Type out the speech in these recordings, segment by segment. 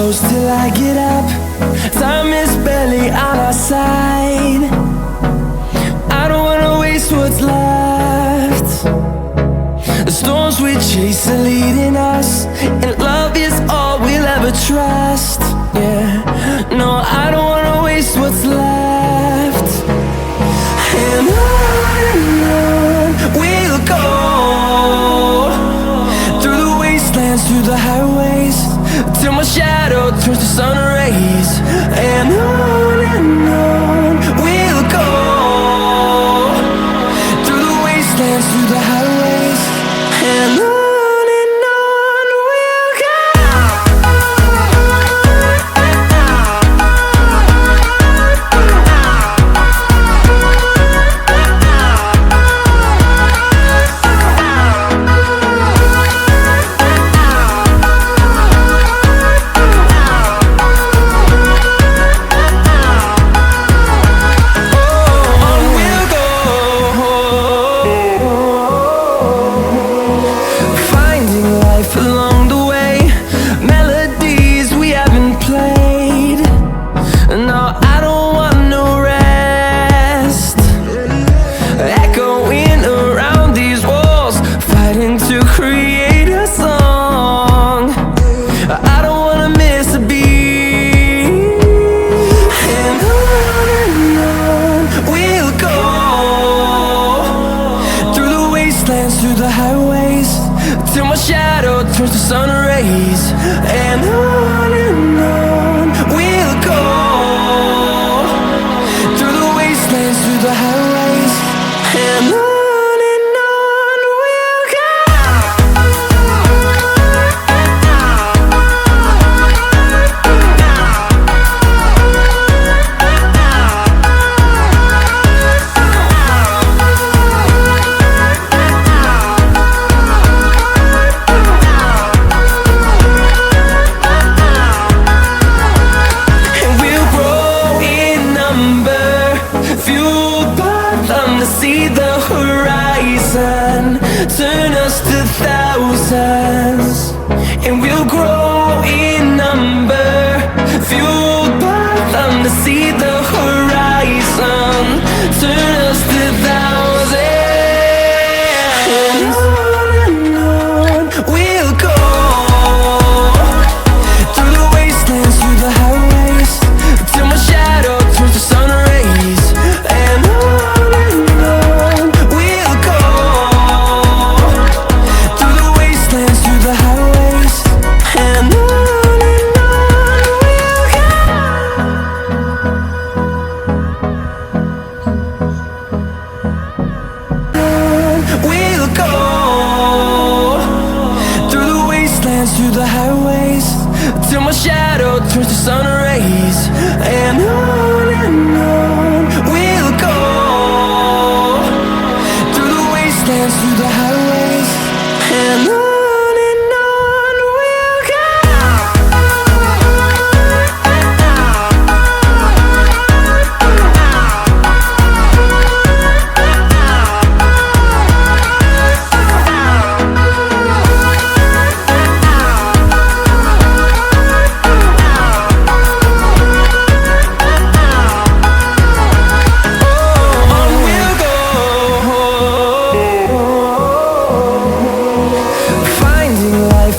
close till I get up. Time is barely on our side. I don't wanna waste what's left. The storms we chase are leading us, and love is all we'll ever trust. Yeah, no, I don't wanna waste what's left. And on we'll go, through the wastelands, through the highways, till my shadow turns to sun rays. And on we'll go, through the wastelands, through the highways, and on. Along the way, melodies we haven't played. No, I don't want no rest. Echoing around these walls, fighting to create a song. I don't wanna miss a beat. And on we'll go, through the wastelands, through the highways, till my shadow turns to sun rays. And on we'll go, through the wastelands, through the highways, and on we'll go. See the horizon turn us to thousands, and we'll grow in number, fueled by them to see the horizon turn us to thousands. And on we'll go, through the wastelands, through the highways, till my shadow turns to sun rays. And we'll go, through the wastelands, through the highways, till my shadow turns to sun rays. And on we'll go, through the wastelands, through the highways, and on.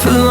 Along